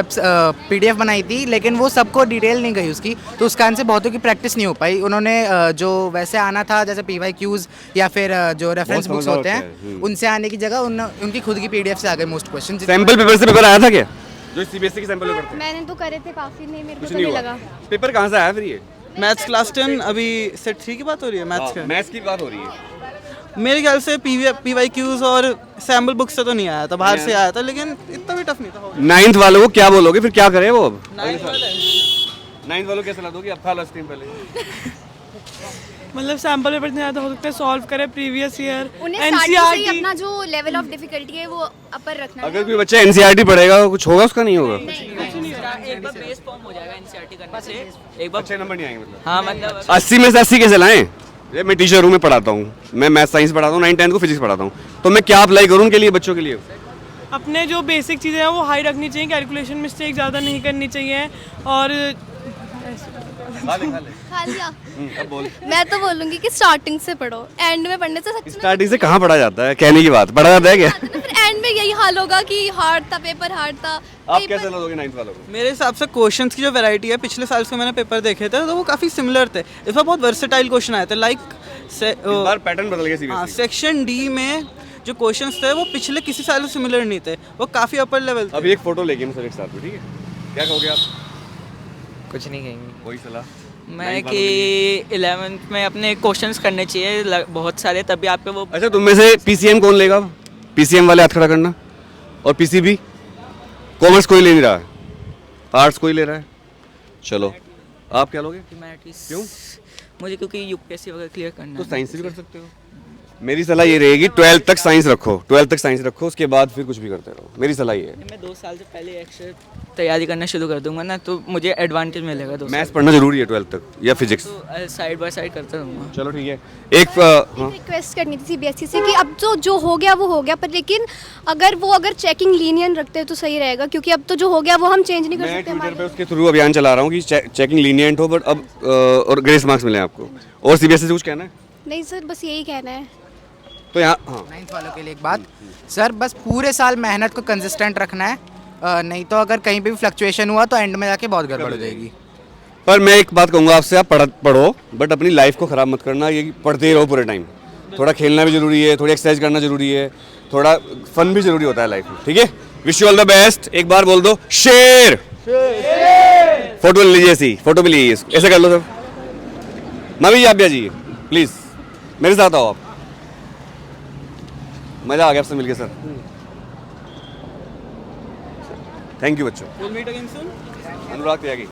PDF बनाई थी, लेकिन वो सबको डिटेल नहीं गई उसकी, तो उस कारण से बहुतों की प्रैक्टिस नहीं हो पाई। उन्होंने जो वैसे आना था, जैसे PYQs या फिर जो रेफरेंस बुक्स होते हैं, उनसे आने की जगह उनकी खुद की पीडीएफ से आ गए मोस्ट क्वेश्चन। सैंपल पेपर से पेपर आया था क्या? जो सीबीएसई के सैंपल पेपर थे? मैंने तो करे थे काफी, नहीं मेरे को कुछ तो नहीं नहीं हुआ। लगा। पेपर कहाँ से आया फिर ये? मैथ्स क्लास 10 अभी सेट 3 की बात हो रही है मैथ्स का। मैथ्स की बात हो रही है। मेरे ख्याल से PYQs और सैम्पल बुक से तो नहीं आया था, बाहर से आया था, लेकिन इतना भी टफ नहीं था। 9th वालों को क्या बोलोगे फिर, क्या करें वो अब? 9th वाले 9th वालों को क्या सलाह दोगे? अब खा लो स्क्रीन पहले। मतलब सैम्पल पेपर नहीं आता हो सकता है, सॉल्व करे प्रीवियस ईयर उन्हें स्टार्टिंग से ही अपना जो लेवल ऑफ डिफिकल्टी है वो अपर रखना है। अगर कोई बच्चा एनसीईआरटी पढ़ेगा कुछ होगा उसका? नहीं होगा। एक बार बेस फॉर्म हो जाएगा एनसीईआरटी करने से, एक बार अच्छे नंबर नहीं आएंगे मतलब। हाँ मतलब 80 में से 80 कैसे लाएं? ये मैं टीचर हूँ, मैं पढ़ाता हूँ, मैं मैथ साइंस पढ़ाता हूँ, 9th 10th को फिजिक्स पढ़ाता हूँ, तो मैं क्या अप्लाई करूँ उनके लिए, बच्चों के लिए? अपने जो बेसिक चीज़ें हैं वो हाई रखनी चाहिए, कैलकुलेशन मिस्टेक ज़्यादा नहीं करनी चाहिए। और खा लिया। अब बोल। मैं तो बोलूंगी कि स्टार्टिंग से पढ़ो, एंड में पढ़ने से सच में स्टार्टिंग से कहाँ पढ़ा जाता है? कहने की बात, पढ़ा जाता है क्या? फिर एंड में यही हाल होगा कि हार्ड था, पेपर हार्ड था। आप क्या सलाह दोगे 9th वालों को? मेरे हिसाब से क्वेश्चंस की जो वैरायटी है, पिछले साल से मैंने पेपर देखे थे तो वो काफ़ी सिमिलर थे। इस बार बहुत वर्सेटाइल क्वेश्चन आए थे, लाइक इस बार पैटर्न बदल गया सीबीएसई। सेक्शन डी में जो क्वेश्चंस थे वो पिछले किसी साल से सिमिलर नहीं थे, वो काफ़ी अपर लेवल थे। अभी एक फोटो लेंगे हम सर एक साथ में, ठीक है? क्या कहोगे आप? कुछ नहीं कहेंगे। कोई सलाह? मैं कि 11th में अपने क्वेश्चंस करने चाहिए बहुत सारे, तभी आपके वो अच्छा, तुम में से पीसीएम कौन लेगा? पीसीएम वाले हाथ खड़ा करना। और पीसीबी? कॉमर्स कोई ले नहीं रहा है, आर्ट्स कोई ले रहा है। चलो, आप क्या लोगे? ह्यूमैनिटीज। क्यों? मुझे क्योंकि यूपीएससी वगैरह क्लियर करना तो है। साइंस भी कर सकते हो। मेरी सलाह ये रहेगी 12th तक साइंस रखो, 12th तक साइंस रखो, उसके बाद फिर कुछ भी करते रहो। मेरी सलाह ये है। मैं 2 साल से पहले एक्स्ट्रा तैयारी करना शुरू कर दूंगा ना, तो मुझे एडवांटेज मिलेगा 2 मैथ्स पढ़ना जरूरी है 12th तक, या फिजिक्स? तो साइड बाय साइड करता रहूँगा। चलो ठीक है। एक हाँ, रिक्वेस्ट करनी थी सीबीएसई से कि अब जो हो गया वो हो गया, पर लेकिन अगर चेकिंग लीनियन रखते हैं तो सही रहेगा, क्योंकि अब तो जो हो गया वो हम चेंज नहीं कर मैं सकते। ट्विटर पे उसके थ्रू अभियान चला रहा हूँ कि चेकिंग लीनियंट हो, बट अब और ग्रेस मार्क्स मिले आपको। और सीबीएसई से कुछ कहना है? नहीं सर, बस यही कहना है। तो यहाँ हाँ 9th वालों के लिए एक बात सर, बस पूरे साल मेहनत को कंसिस्टेंट रखना है, नहीं तो अगर कहीं पे भी फ्लक्चुएशन हुआ तो एंड में जाके बहुत गड़बड़ हो जाएगी। पर मैं एक बात कहूँगा आपसे, आप पढ़ो बट अपनी लाइफ को ख़राब मत करना। ये पढ़ते रहो पूरे टाइम, थोड़ा खेलना भी जरूरी है, थोड़ी एक्सरसाइज करना जरूरी है, थोड़ा फन भी जरूरी होता है लाइफ में, ठीक है? Wish you all the best. एक बार बोल दो शेर। फोटो ले लीजिए, ऐसी फोटो भी लीजिए, ऐसे कर लो सब। मम्मी आप भी आ जाइए प्लीज़, मेरे साथ आओ आप। मज़ा आ गया आपसे मिलके सर, थैंक यू बच्चों। We'll meet again soon. अनुराग त्यागी।